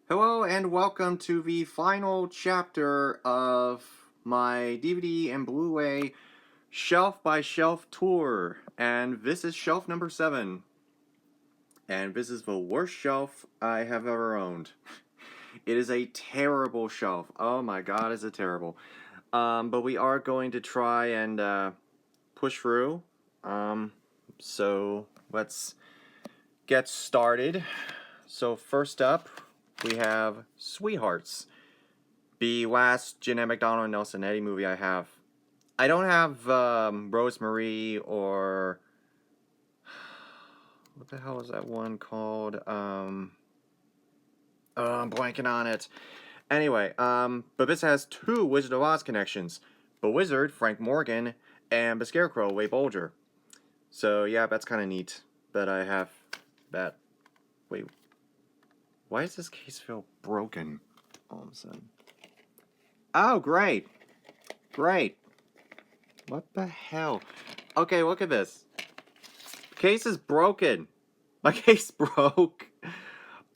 Hello and welcome to the final chapter of my DVD and Blu-ray shelf by shelf tour. And this is shelf number 7. And this is the worst shelf I have ever owned. It is a terrible shelf. Oh my god, is it terrible. But we are going to try and push through. So let's get started. So first up, we have Sweethearts. The last Jeanette MacDonald and Nelson Eddy movie I have. I don't have Rosemary or what the hell is that one called? I'm blanking on it. Anyway, but this has 2 Wizard of Oz connections. The Wizard, Frank Morgan, and the Scarecrow, Way Bolger. So yeah, that's kind of neat that I have that. Wait, why does this case feel broken all of a sudden? Oh, great. Great. What the hell? Okay, look at this. Case is broken. My case broke.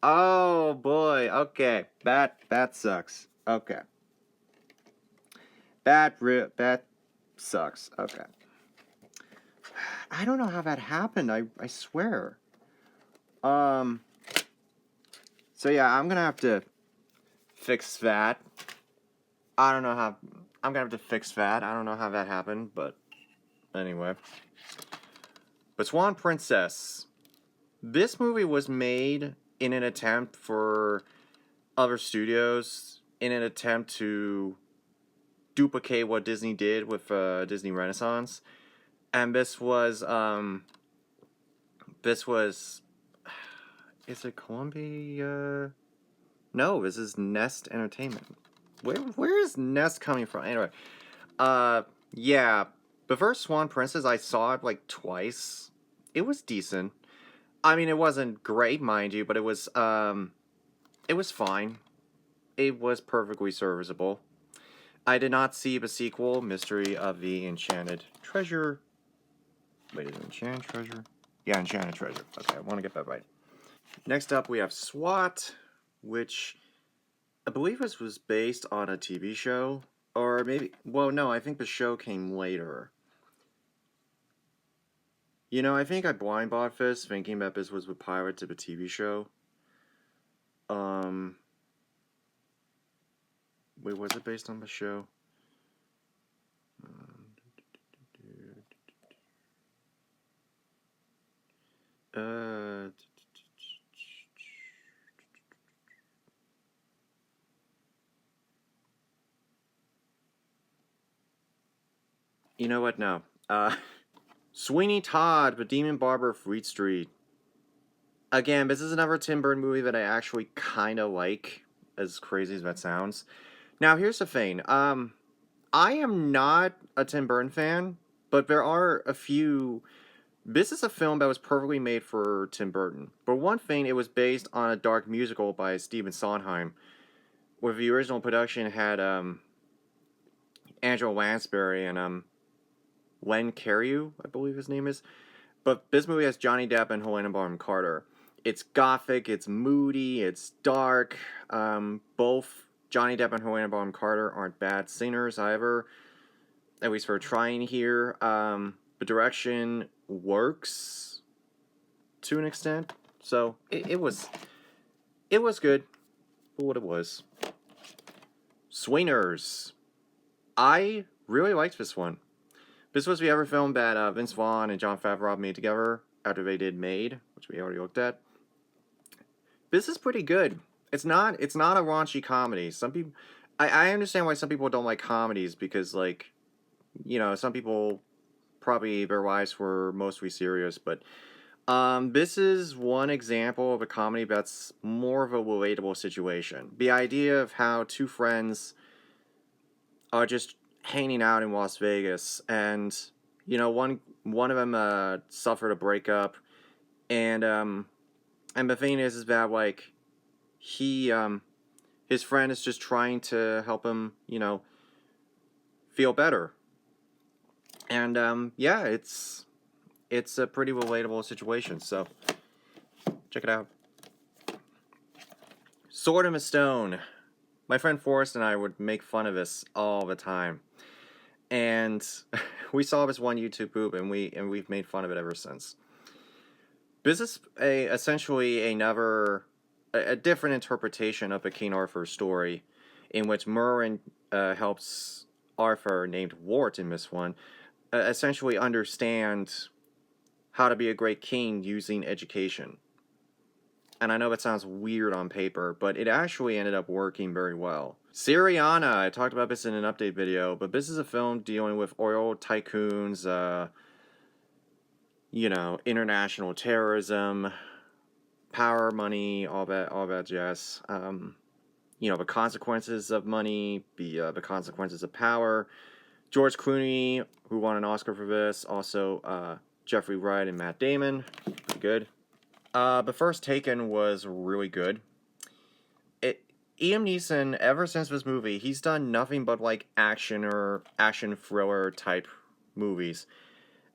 Oh boy. Okay, that sucks. Okay. That sucks. Okay. I don't know how that happened. I swear. So yeah, I'm gonna have to fix that. I don't know how. I'm gonna have to fix that. I don't know how that happened, but anyway. But Swan Princess. This movie was made in an attempt for other studios, in an attempt to duplicate what Disney did with Disney Renaissance. And this was, is it Columbia? No, this is Nest Entertainment. Where is Nest coming from? Anyway, yeah, the first Swan Princess, I saw it like twice. It was decent. I mean, it wasn't great, mind you, but it was fine. It was perfectly serviceable. I did not see the sequel, Mystery of the Enchanted Treasure. Wait, is it Enchanted Treasure? Yeah, Enchanted Treasure. Okay, I want to get that right. Next up, we have SWAT, which I believe this was based on a TV show. Or maybe, well, no, I think the show came later. You know, I think I blind bought this thinking that this was with Pirates of a TV show. Wait, was it based on the show? You know what? No. Sweeney Todd, The Demon Barber of Fleet Street. Again, this is another Tim Burton movie that I actually kind of like, as crazy as that sounds. Now, here's the thing. I am not a Tim Burton fan, but there are a few. This is a film that was perfectly made for Tim Burton. For one thing, it was based on a dark musical by Stephen Sondheim, where the original production had Angela Lansbury and Len Cariou, I believe his name is. But this movie has Johnny Depp and Helena Bonham Carter. It's gothic, it's moody, it's dark. Both Johnny Depp and Helena Bonham Carter aren't bad singers either, at least for trying here. The direction works to an extent, so it was good for what it was. Swingers. I really liked this one. This was the other film that Vince Vaughn and Jon Favreau made together after they did Made, which we already looked at. This is pretty good. It's not a raunchy comedy. Some people, I understand why some people don't like comedies because, like, you know, some people probably their lives were mostly serious, but this is one example of a comedy that's more of a relatable situation. The idea of how 2 friends are just hanging out in Las Vegas, and you know, one of them suffered a breakup, and the thing is that like he his friend is just trying to help him, you know, feel better, and yeah, it's a pretty relatable situation. So check it out. Sword in a Stone. My friend Forrest and I would make fun of this all the time. And we saw this one YouTube poop, and we've made fun of it ever since. This is essentially a different interpretation of the King Arthur story, in which Merlin helps Arthur, named Wart in this one, essentially understand how to be a great king using education. And I know that sounds weird on paper, but it actually ended up working very well. Syriana, I talked about this in an update video, but this is a film dealing with oil tycoons, international terrorism, power, money, all that jazz. The consequences of money, the consequences of power. George Clooney, who won an Oscar for this, also Jeffrey Wright and Matt Damon, pretty good. The first Taken was really good. Liam Neeson, ever since this movie, he's done nothing but like action thriller type movies.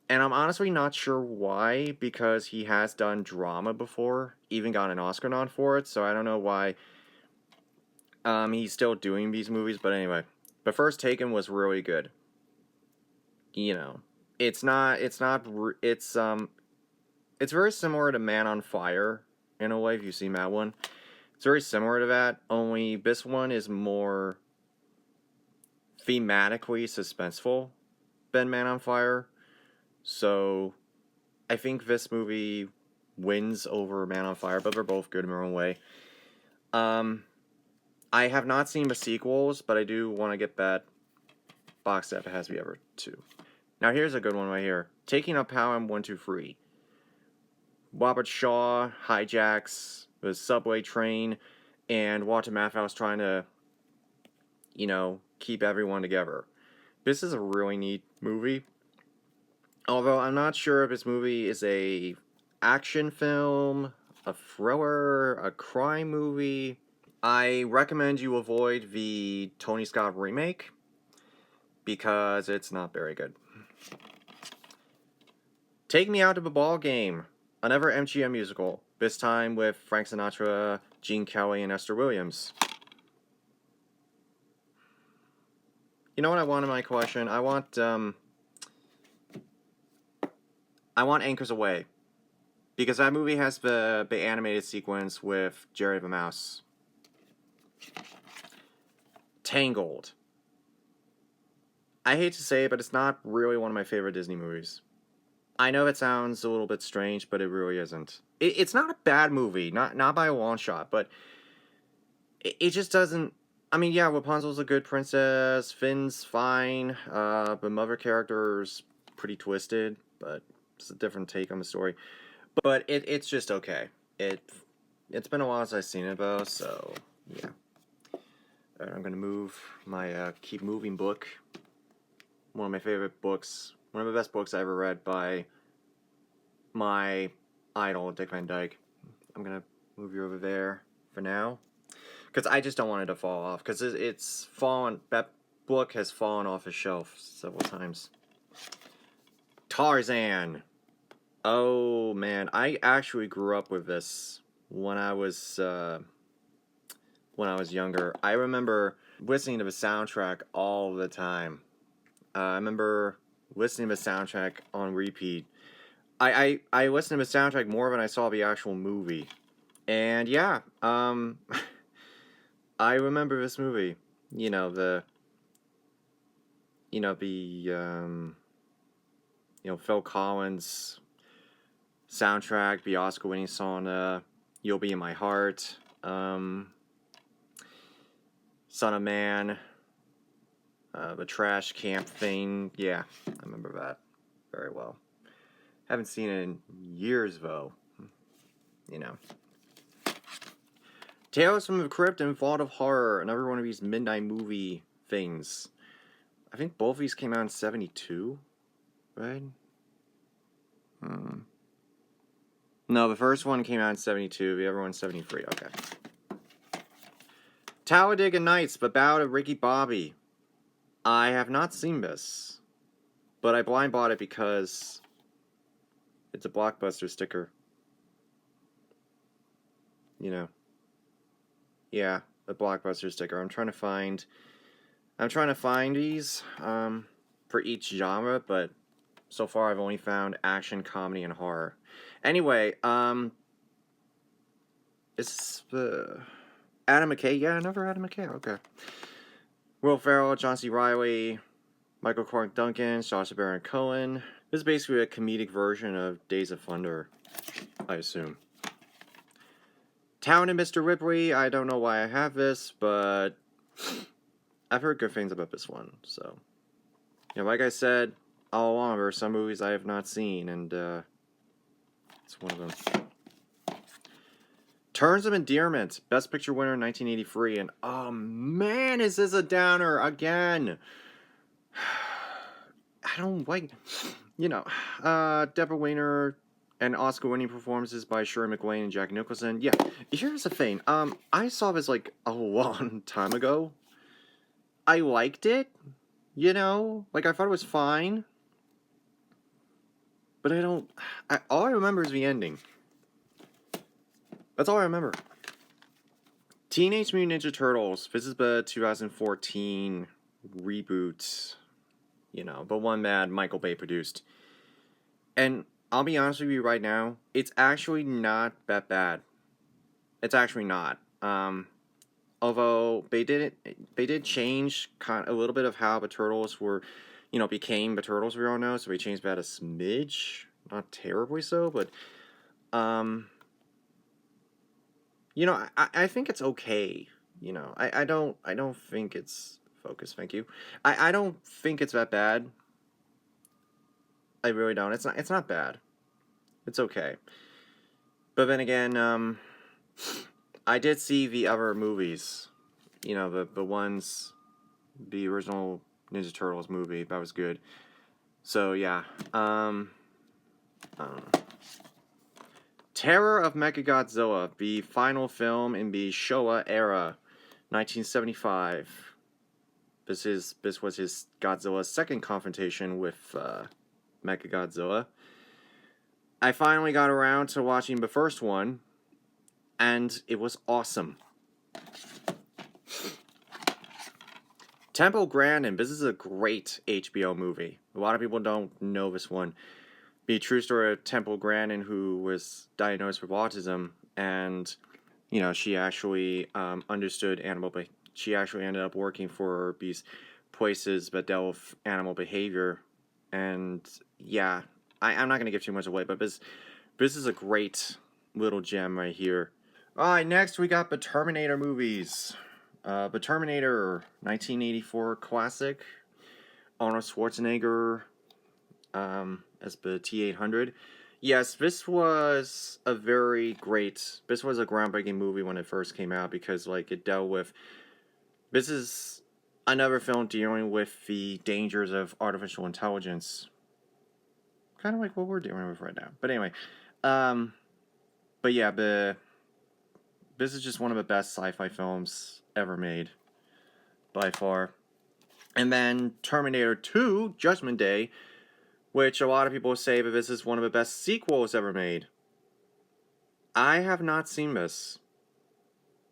And I'm honestly not sure why, because he has done drama before, even got an Oscar nom for it, so I don't know why he's still doing these movies, but anyway. The first Taken was really good. It's very similar to Man on Fire, in a way, if you've seen that one. It's very similar to that, only this one is more thematically suspenseful than Man on Fire. So, I think this movie wins over Man on Fire, but they're both good in their own way. I have not seen the sequels, but I do want to get that box set that has the other two. Now here's a good one right here. Taking Up Pelham 123. Robert Shaw hijacks the subway train, and Walter Matthau's trying to, keep everyone together. This is a really neat movie. Although I'm not sure if this movie is a action film, a thriller, a crime movie. I recommend you avoid the Tony Scott remake because it's not very good. Take Me Out to the Ball Game. Another MGM musical, this time with Frank Sinatra, Gene Kelly, and Esther Williams. You know what I want in my collection? I want Anchors Away, because that movie has the animated sequence with Jerry the Mouse. Tangled. I hate to say it, but it's not really one of my favorite Disney movies. I know it sounds a little bit strange, but it really isn't. It's not a bad movie, not by a long shot, but it just doesn't... I mean, yeah, Rapunzel's a good princess, Finn's fine, the mother character's pretty twisted, but it's a different take on the story. But it's just okay. It's been a while since I've seen it, though, so, yeah. Alright, I'm gonna move my Keep Moving book. One of my favorite books. One of the best books I ever read by my idol, Dick Van Dyke. I'm going to move you over there for now. Because I just don't want it to fall off. Because it's fallen... That book has fallen off the shelf several times. Tarzan. Oh, man. I actually grew up with this when I was younger. I remember listening to the soundtrack all the time. I remember listening to the soundtrack on repeat. I listened to the soundtrack more than I saw the actual movie. And yeah, I remember this movie. Phil Collins soundtrack, the Oscar-winning song, You'll Be in My Heart, Son of Man, the trash camp thing. Yeah, I remember that very well. Haven't seen it in years, though. Tales from the Crypt and Vault of Horror, another one of these midnight movie things. I think both of these came out in 1972, right? No, the first one came out in 1972, the other one's 1973, okay. Talladega Nights, The Ballad of Ricky Bobby. I have not seen this, but I blind bought it because it's a Blockbuster sticker. Yeah, the Blockbuster sticker. I'm trying to find these for each genre, but so far I've only found action, comedy, and horror. Anyway, it's Adam McKay. Yeah, another Adam McKay. Okay. Will Ferrell, John C. Reilly, Michael Clark Duncan, Sacha Baron Cohen. This is basically a comedic version of Days of Thunder, I assume. Town and Mr. Ripley. I don't know why I have this, but I've heard good things about this one. So, yeah, like I said all along, there are some movies I have not seen, and it's one of them. Terms of Endearment, Best Picture winner in 1983, and oh man, is this a downer again? I don't like, Deborah Wainer and Oscar-winning performances by Shirley MacLaine and Jack Nicholson. Yeah, here's the thing. I saw this like a long time ago. I liked it, like I thought it was fine, but all I remember is the ending. That's all I remember. Teenage Mutant Ninja Turtles. This is the 2014 reboot, the one that Michael Bay produced. And I'll be honest with you right now, it's actually not that bad. It's actually not. Although they did change a little bit of how the Turtles were, became the Turtles we all know. So they changed that a smidge, not terribly so, but I think it's okay. I don't think it's focus. Thank you. I don't think it's that bad. I really don't. It's not bad. It's okay. But then again, I did see the other movies. The ones, the original Ninja Turtles movie. That was good. So yeah. I don't know. Terror of Mechagodzilla, the final film in the Showa era, 1975. This was his Godzilla's second confrontation with Mechagodzilla. I finally got around to watching the first one, and it was awesome. Temple Grandin, this is a great HBO movie. A lot of people don't know this one. The true story of Temple Grandin, who was diagnosed with autism, and she actually understood animal. She actually ended up working for these places that dealt with animal behavior, and yeah, I'm not gonna give too much away, but this is a great little gem right here. All right, next we got the Terminator movies. The Terminator 1984 classic. Arnold Schwarzenegger. As the T-800. Yes, this was a groundbreaking movie when it first came out because, it dealt with... This is another film dealing with the dangers of artificial intelligence. Kind of like what we're dealing with right now. But anyway, but yeah, this is just one of the best sci-fi films ever made, by far. And then Terminator 2, Judgment Day, which a lot of people say that this is one of the best sequels ever made. I have not seen this.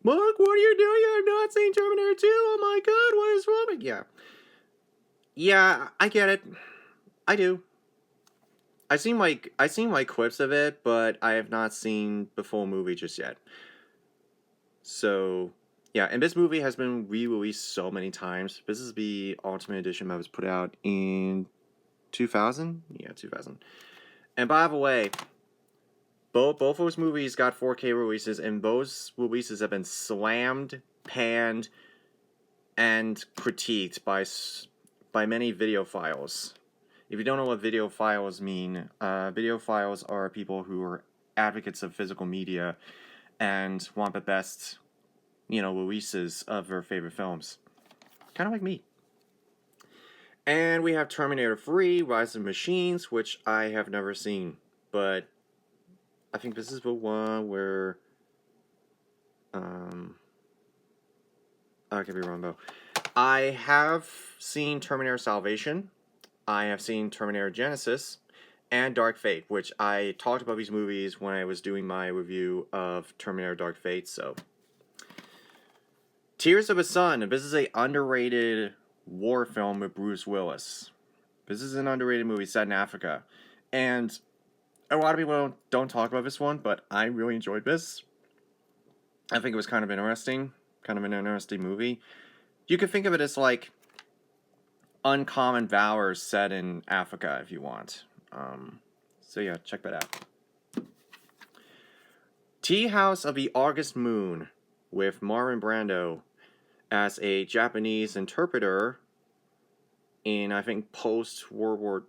Mark, what are you doing? You have not seen Terminator 2? Oh my god, what is wrong with you? Yeah, I get it. I do. I've seen clips of it, but I have not seen the full movie just yet. So, yeah, and this movie has been re-released so many times. This is the Ultimate Edition that was put out in 2000? Yeah, 2000. And by the way, both those movies got 4K releases, and those releases have been slammed, panned, and critiqued by many videophiles. If you don't know what videophiles mean, videophiles are people who are advocates of physical media and want the best, releases of their favorite films. Kind of like me. And we have Terminator 3, Rise of the Machines, which I have never seen. But I think this is the one where... I could be wrong, though. I have seen Terminator Salvation. I have seen Terminator Genesis. And Dark Fate, which I talked about these movies when I was doing my review of Terminator Dark Fate, so... Tears of a Son. This is a underrated war film with Bruce Willis. This is an underrated movie set in Africa. And a lot of people don't talk about this one, but I really enjoyed this. I think it was kind of interesting. Kind of an interesting movie. You could think of it as like Uncommon Valor set in Africa if you want. So yeah, check that out. Tea House of the August Moon with Marlon Brando as a Japanese interpreter in, I think, post-World War...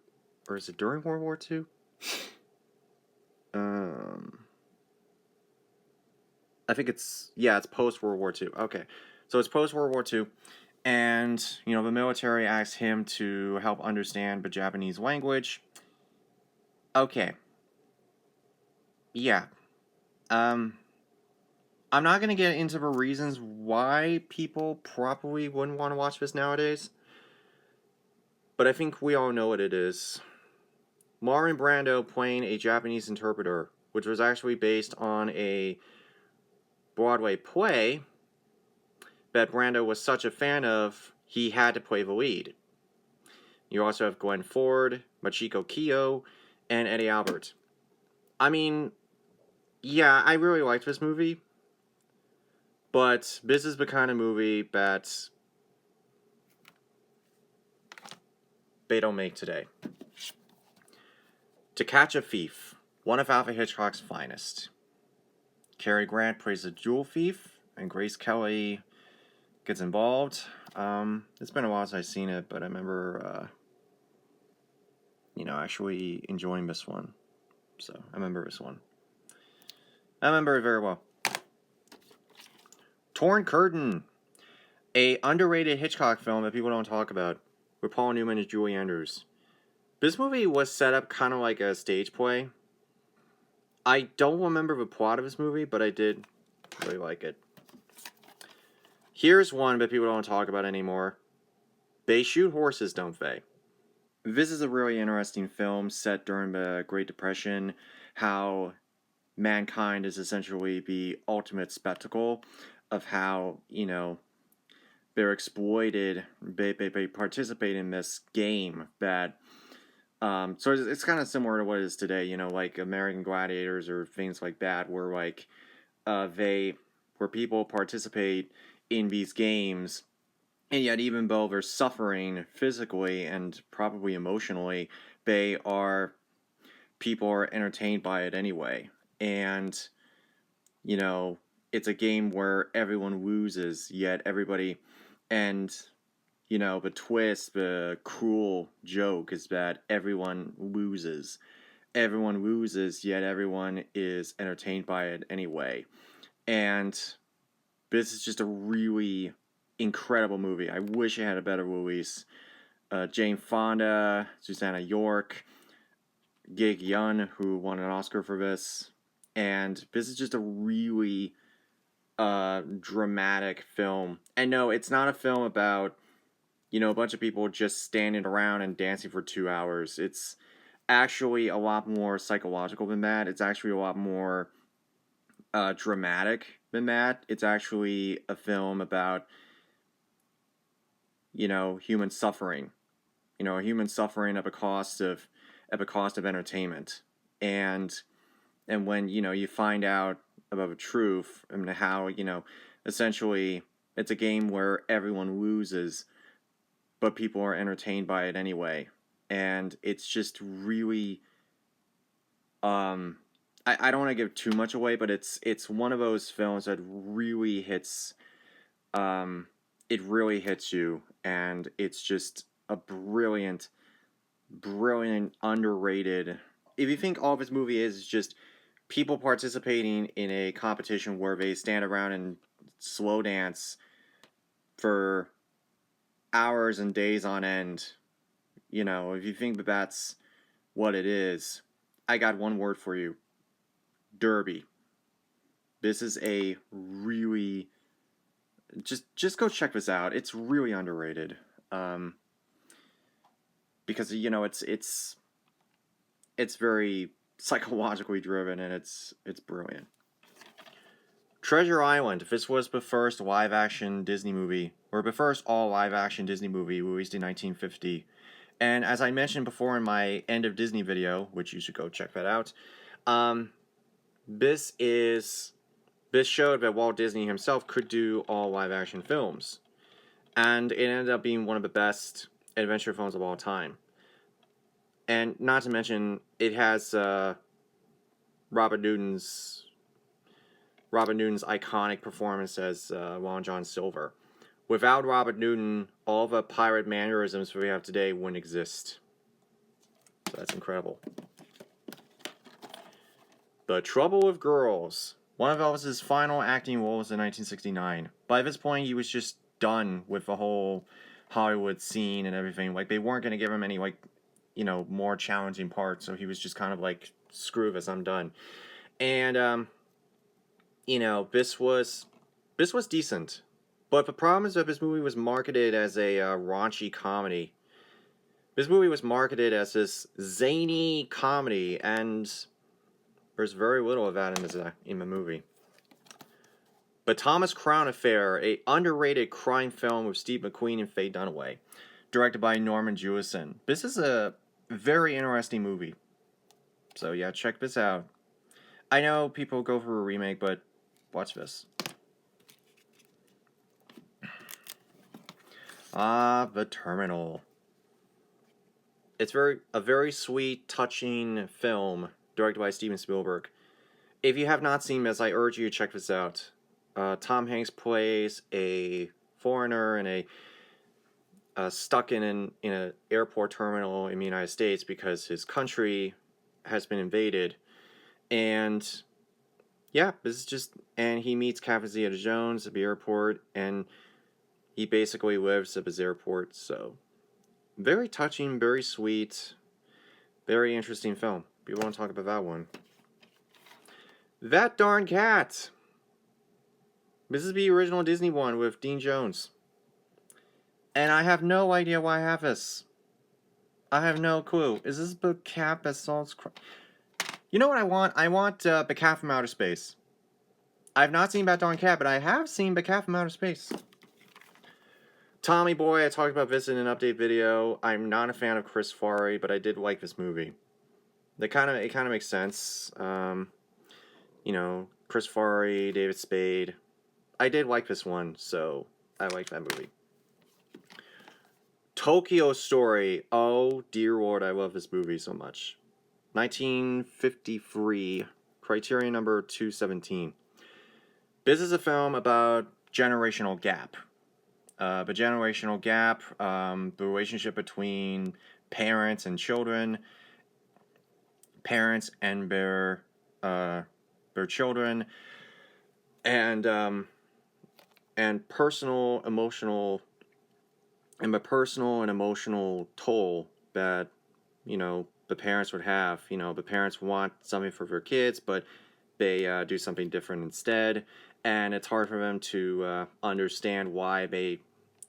Or is it during World War II? I think it's... Yeah, it's post-World War II. Okay. So it's post-World War II. And, the military asked him to help understand the Japanese language. Okay. Yeah. I'm not going to get into the reasons why people probably wouldn't want to watch this nowadays. But I think we all know what it is. Marlon Brando playing a Japanese interpreter, which was actually based on a Broadway play that Brando was such a fan of, he had to play the lead. You also have Glenn Ford, Machiko Kiyo, and Eddie Albert. I mean, yeah, I really liked this movie, but this is the kind of movie that they don't make today. To Catch a Thief, one of Alfred Hitchcock's finest. Cary Grant plays a jewel thief, and Grace Kelly gets involved. It's been a while since I've seen it, but I remember, actually enjoying this one. So, I remember this one. I remember it very well. Torn Curtain, a underrated Hitchcock film that people don't talk about, with Paul Newman and Julie Andrews. This movie was set up kind of like a stage play. I don't remember the plot of this movie, but I did really like it. Here's one that people don't talk about anymore. They Shoot Horses, Don't They? This is a really interesting film set during the Great Depression, how mankind is essentially the ultimate spectacle of how, they're exploited, they participate in this game that, so it's kind of similar to what it is today, like American Gladiators or things like that, where where people participate in these games, and yet even though they're suffering physically and probably emotionally, people are entertained by it anyway. And, it's a game where everyone loses, yet everybody, and, the twist, the cruel joke is that everyone loses. Everyone loses, yet everyone is entertained by it anyway. And this is just a really incredible movie. I wish it had a better release. Jane Fonda, Susanna York, Gig Yun, who won an Oscar for this. And this is just a really dramatic film. And no, it's not a film about, a bunch of people just standing around and dancing for 2 hours. It's actually a lot more psychological than that. It's actually a lot more dramatic than that. It's actually a film about, human suffering. Human suffering at the cost of entertainment. And when, you find out about the truth and how, essentially it's a game where everyone loses, but people are entertained by it anyway. And it's just really, I don't want to give too much away, but it's one of those films that really hits, it really hits you, and it's just a brilliant, underrated. If you think all this movie is just people participating in a competition where they stand around and slow dance for hours and days on end, if you think that that's what it is, I got one word for you: Derby. This is a really, just go check this out. It's really underrated, because it's very psychologically driven, and it's brilliant. Treasure Island. This was the first live-action Disney movie, or the first all live-action Disney movie released in 1950. And as I mentioned before in my End of Disney video, which you should go check that out, this showed that Walt Disney himself could do all live-action films. And it ended up being one of the best adventure films of all time. And not to mention, it has Robert Newton's iconic performance as Long John Silver. Without Robert Newton, all the pirate mannerisms we have today wouldn't exist. So that's incredible. The Trouble with Girls. One of Elvis's final acting roles in 1969. By this point, he was just done with the whole Hollywood scene and everything. Like, they weren't going to give him any, like, you know, more challenging parts. So he was just kind of like, screw this, I'm done. And, you know, this was decent. But the problem is that this movie was marketed as a raunchy comedy. This movie was marketed as this zany comedy, and there's very little of that in the movie. The Thomas Crown Affair, a underrated crime film with Steve McQueen and Faye Dunaway, directed by Norman Jewison. This is a very interesting movie. So yeah, check this out. I know people go for a remake, but watch this. The Terminal. It's a very sweet, touching film directed by Steven Spielberg. If you have not seen this, I urge you to check this out. Tom Hanks plays a foreigner in stuck in an airport terminal in the United States because his country has been invaded, and yeah, this is just, and he meets Catherine Zeta-Jones at the airport, and he basically lives at his airport. So very touching, very sweet, very interesting film. People want to talk about that one. That Darn Cat. This is the original Disney one with Dean Jones. And I have no idea why I have this. I have no clue. Is this the cat that solves crime? You know what I want? I want the Cat from Outer Space. I've not seen That Darn Cat, but I have seen the Cat from Outer Space. Tommy Boy, I talked about this in an update video. I'm not a fan of Chris Farley, but I did like this movie. It kind of makes sense. You know, Chris Farley, David Spade. I did like this one, so I liked that movie. Tokyo Story. Oh, dear Lord, I love this movie so much. 1953, Criterion number 217. This is a film about generational gap. The generational gap, the relationship between parents and children, parents and their children, and personal, emotional, and the personal and emotional toll that, you know, the parents would have. You know, the parents want something for their kids, but they do something different instead, and it's hard for them to understand why they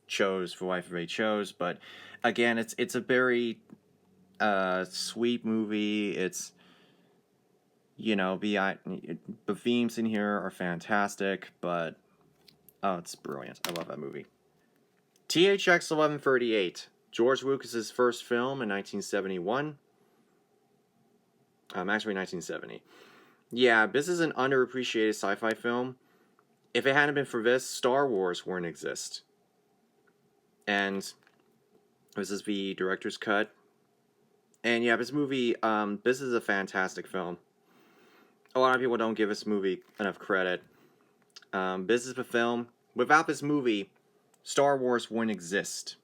chose the life they chose. But again, it's a very sweet movie. It's, you know, the themes in here are fantastic, but oh, it's brilliant. I love that movie. THX 1138, George Lucas's first film in 1971. Actually 1970. Yeah, this is an underappreciated sci-fi film. If it hadn't been for this, Star Wars wouldn't exist. And this is the director's cut. And yeah, this movie, this is a fantastic film. A lot of people don't give this movie enough credit. This is the film. Without this movie, Star Wars wouldn't exist.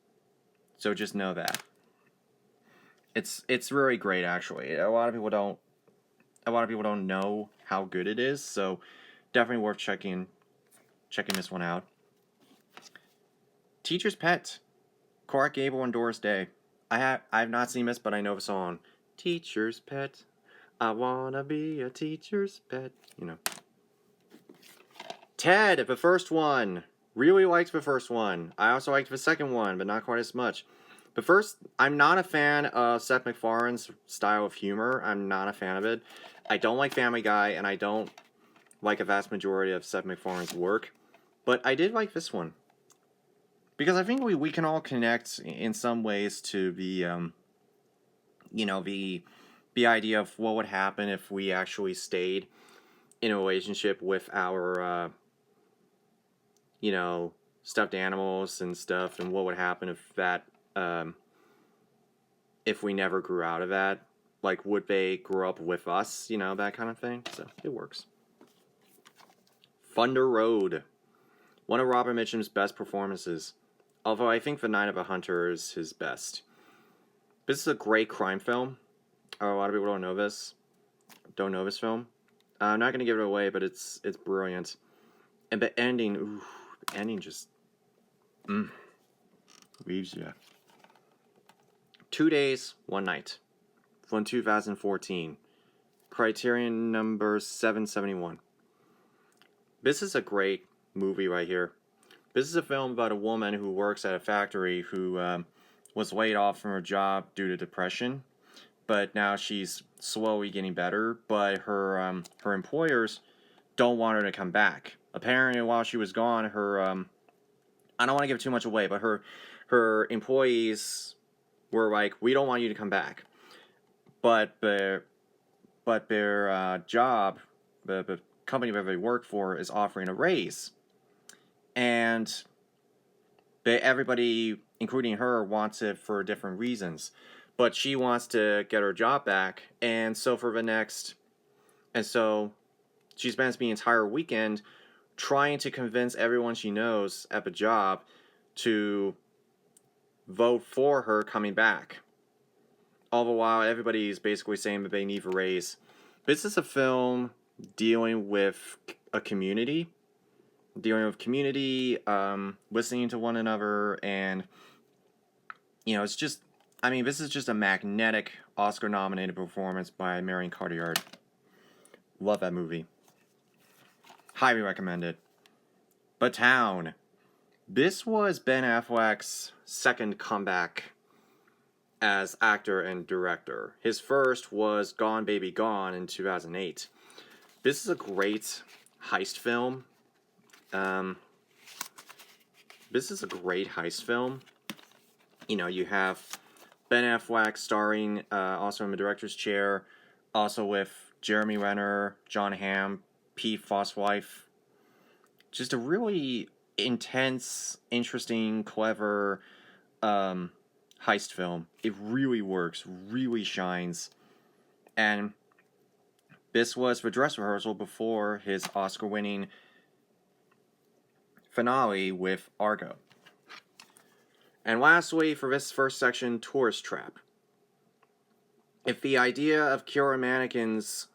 So just know that. It's really great, actually. A lot of people don't know how good it is, so definitely worth checking this one out. Teacher's Pet, Clark Gable and Doris Day. I've not seen this, but I know the song. Teacher's Pet, I wanna be a teacher's pet. You know. Ted, the first one. Really liked the first one. I also liked the second one, but not quite as much. The first, I'm not a fan of Seth MacFarlane's style of humor. I'm not a fan of it. I don't like Family Guy, and I don't like a vast majority of Seth MacFarlane's work, but I did like this one. Because I think we can all connect in some ways to the the idea of what would happen if we actually stayed in a relationship with our stuffed animals and stuff, and what would happen if we never grew out of that. Like, would they grow up with us? That kind of thing. So it works. Thunder Road, one of Robert Mitchum's best performances. Although I think The Night of a Hunter is his best. This is a great crime film. A lot of people don't know this film. I'm not going to give it away, but it's brilliant. And the ending, just leaves you. 2 Days, One Night from 2014. Criterion number 771. This is a great movie right here. This is a film about a woman who works at a factory who was laid off from her job due to depression, but now she's slowly getting better, but her employers don't want her to come back. Apparently, while she was gone, her I don't want to give too much away, but her employees were like, "We don't want you to come back," but their job, the company that they work for, is offering a raise. And everybody, including her, wants it for different reasons. But she wants to get her job back. And so she spends the entire weekend trying to convince everyone she knows at the job to vote for her coming back. All the while, everybody's basically saying that they need a raise. This is a film dealing with a community. Listening to one another, and it's just, this is just a magnetic Oscar-nominated performance by Marion Cotillard. Love that movie. Highly recommend it. The Town. This was Ben Affleck's second comeback as actor and director. His first was Gone Baby Gone in 2008. This is a great heist film. This is a great heist film. You have Ben Affleck starring also in the director's chair, also with Jeremy Renner, Jon Hamm, Pete Foswife. Just a really intense, interesting, clever heist film. It really works, really shines. And this was the dress rehearsal before his Oscar-winning finale with Argo. And lastly, for this first section, Tourist Trap. If the idea of killer mannequins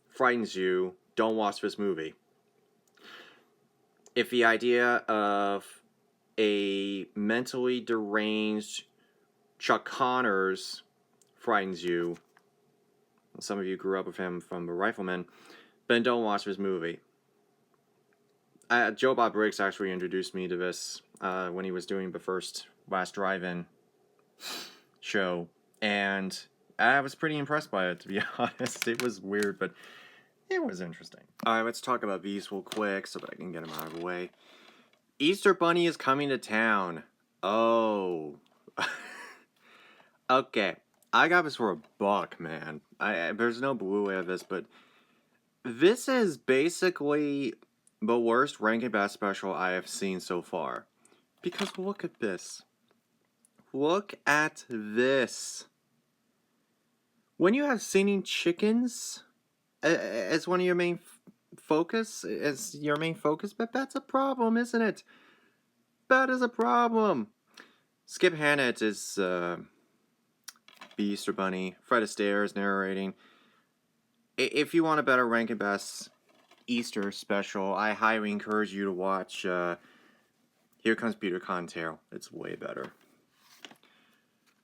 frightens you, don't watch this movie. If the idea of a mentally deranged Chuck Connors frightens you, some of you grew up with him from The Rifleman, then don't watch this movie. Joe Bob Briggs actually introduced me to this when he was doing the last drive-in show, and I was pretty impressed by it, to be honest. It was weird, but it was interesting. Alright, let's talk about these real quick so that I can get them out of the way. Easter Bunny is coming to town. Oh. Okay. I got this for $1, man. There's no Blu-ray of this, but this is basically the worst Rankin Bass special I have seen so far. Because look at this. Look at this. When you have singing chickens as one of your main focus, but that's a problem, isn't it? That is a problem. Skip Hannett is the Easter Bunny. Fred Astaire is narrating. If you want a better Rankin Bass Easter special, I highly encourage you to watch Here Comes Peter Cottontail. It's way better.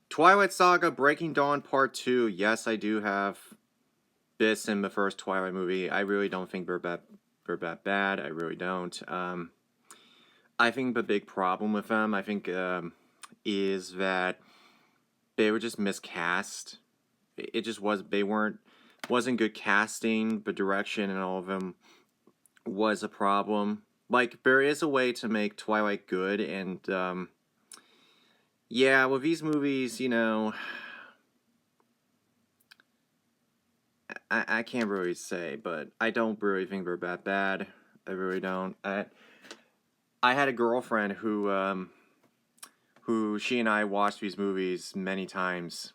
Twilight Saga Breaking Dawn Part 2. Yes, I do have this in the first Twilight movie. I really don't think they're that bad. I really don't. I think the big problem with them, is that they were just miscast. It just wasn't good casting, the direction, and all of them was a problem. Like, there is a way to make Twilight good, and, yeah, with these movies, you know, I can't really say, but I don't really think they're that bad. I really don't. I had a girlfriend who she and I watched these movies many times.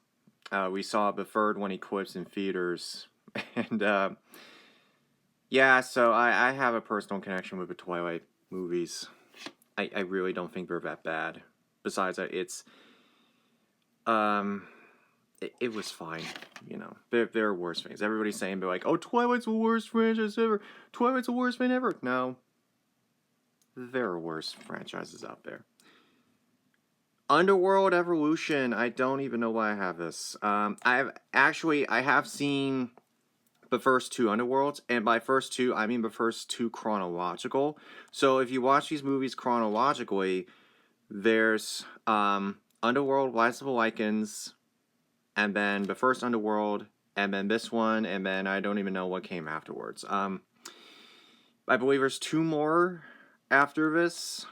We saw the third one equipped in theaters, and, yeah, so I have a personal connection with the Twilight movies. I really don't think they're that bad. Besides, it was fine, you know. There are worse things. Everybody's saying they're like, oh, Twilight's the worst franchise ever. Twilight's the worst thing ever. No, there are worse franchises out there. Underworld Evolution. I don't even know why I have this. I have seen the first two Underworlds, and by first two, I mean the first two chronological. So if you watch these movies chronologically, there's Underworld, Rise of the Lycans, and then the first Underworld, and then this one, and then I don't even know what came afterwards. I believe there's two more after this,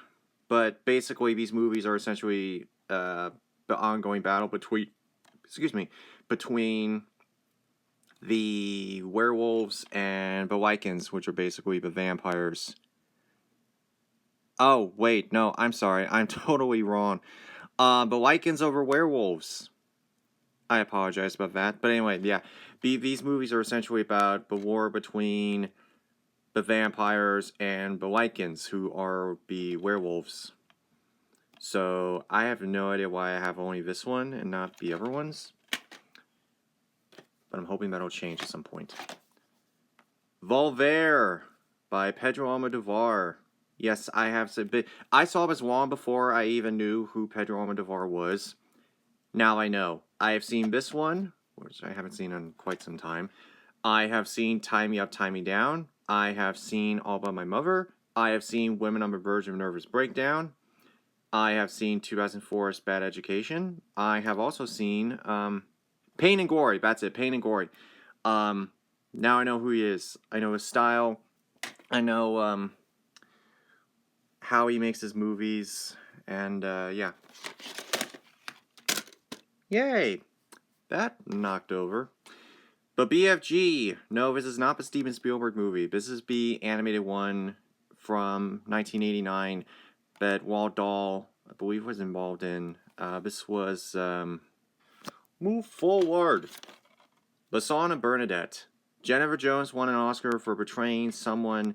but basically these movies are essentially the ongoing battle between the werewolves and the Lycans, which are basically the vampires. Oh, wait, no, I'm sorry. I'm totally wrong. The Lycans over werewolves. I apologize about that. But anyway, yeah. These movies are essentially about the war between the vampires and the Lycans, who are the werewolves. So, I have no idea why I have only this one and not the other ones. But I'm hoping that'll change at some point. Voltaire by Pedro Almodovar. Yes, I have said. I saw this long before I even knew who Pedro Almodovar was. Now I know. I have seen this one, which I haven't seen in quite some time. I have seen Tie Me Up, Tie Me Down. I have seen All About My Mother. I have seen Women on the Verge of Nervous Breakdown. I have seen 2004's Bad Education. I have also seen Pain and Glory. That's it, Pain and Glory. Now I know who he is. I know his style. I know how he makes his movies. And yeah. Yay! That knocked over. But BFG. No, this is not the Steven Spielberg movie. This is the animated one from 1989 that Walt Dahl, I believe, was involved in. This was Move Forward. The Song of Bernadette. Jennifer Jones won an Oscar for portraying someone,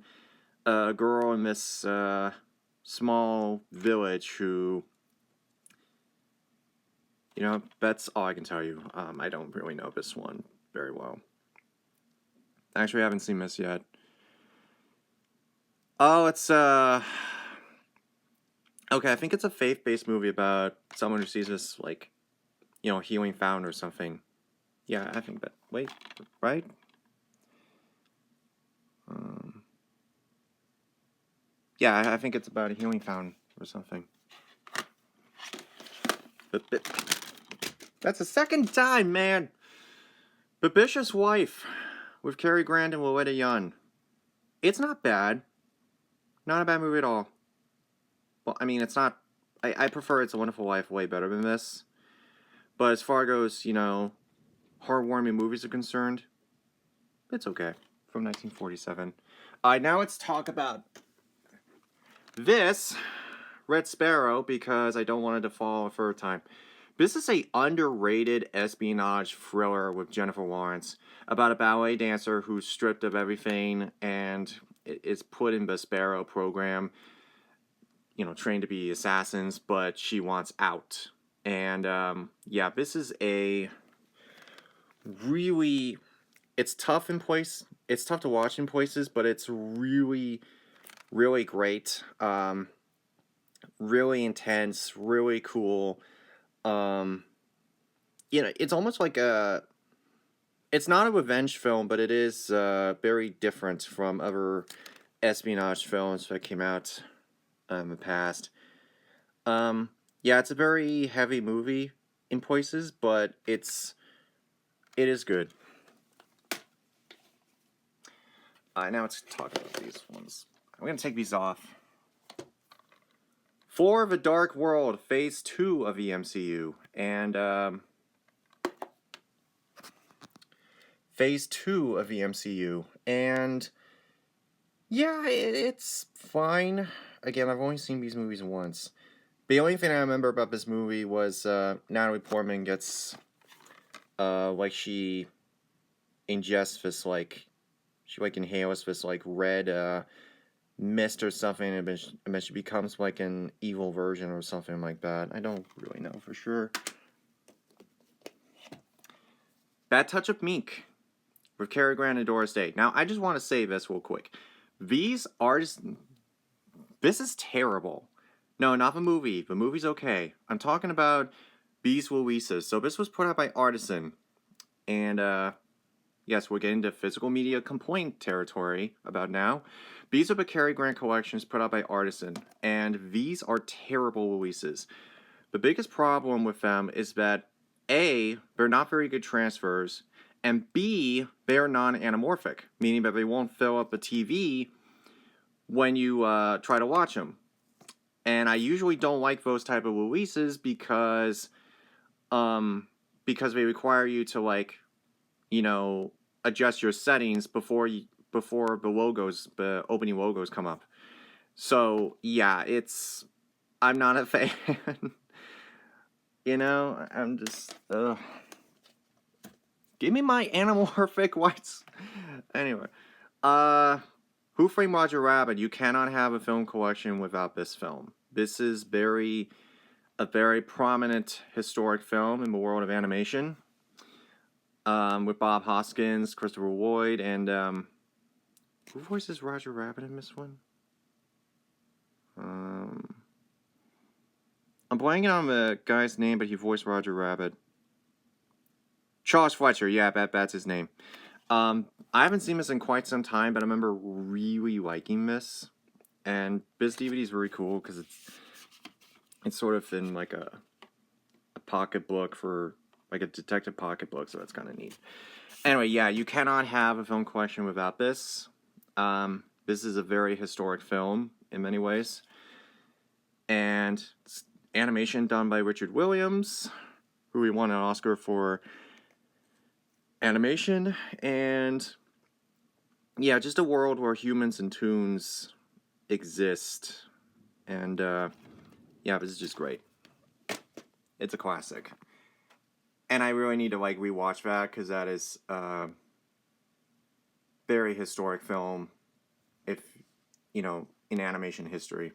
a girl in this small village who, you know, that's all I can tell you. I don't really know this one very well. Actually, I haven't seen this yet. Oh, it's okay, I think it's a faith-based movie about someone who sees this, like, you know, healing fountain or something. Yeah, I think that. Wait, right? Yeah, I think it's about a healing fountain or something. But that's the second time, man. The Bishop's Wife with Cary Grant and Lolita Young. It's not bad. Not a bad movie at all. Well, I mean, it's not. I prefer It's a Wonderful Life way better than this. But as far as, you know, heartwarming movies are concerned, it's okay. From 1947. Now let's talk about this, Red Sparrow, because I don't want it to fall a third time. This is a underrated espionage thriller with Jennifer Lawrence about a ballet dancer who's stripped of everything and is put in the Sparrow program, you know, trained to be assassins, but she wants out. And yeah, this is a really, it's tough in place. It's tough to watch in places, but it's really, really great. Really intense, really cool. You know, it's almost like it's not a revenge film, but it is very different from other espionage films that came out in the past. Yeah, it's a very heavy movie in places, but it is good. Now let's talk about these ones. I'm going to take these off. For the Dark World, Phase 2 of the MCU. And, Phase 2 of the MCU. And, yeah, it's fine. Again, I've only seen these movies once. The only thing I remember about this movie was Natalie Portman gets, she ingests this, she, inhales this, red, mist or something, and then she becomes, an evil version or something like that. I don't really know for sure. Bad Touch of Meek with Cary Grant and Doris Day. Now, I just want to say this real quick. These artists... This is terrible. No, not the movie. The movie's okay. I'm talking about these releases. So this was put out by Artisan. And, yes, we're getting to physical media complaint territory about now. These are the Cary Grant collections put out by Artisan. And these are terrible releases. The biggest problem with them is that, A, they're not very good transfers. And B, they're non-anamorphic. Meaning that they won't fill up the TV when you try to watch them. And I usually don't like those type of releases because they require you to adjust your settings before the opening logos come up. So yeah, I'm not a fan. I'm just give me my anamorphic whites. Anyway, Who Framed Roger Rabbit? You cannot have a film collection without this film. This is a very prominent historic film in the world of animation. With Bob Hoskins, Christopher Lloyd, and who voices Roger Rabbit in this one? I'm blanking on the guy's name, but he voiced Roger Rabbit. Charles Fletcher, yeah, that's his name. I haven't seen this in quite some time, but I remember really liking this. And this DVD is very cool because it's sort of in a pocketbook for a detective pocketbook, so that's kind of neat. Anyway, yeah, you cannot have a film collection without this. This is a very historic film in many ways. And it's animation done by Richard Williams, who he won an Oscar for animation. And yeah, just a world where humans and toons exist. And yeah, this is just great. It's a classic. And I really need to rewatch that because that is a very historic film, in animation history.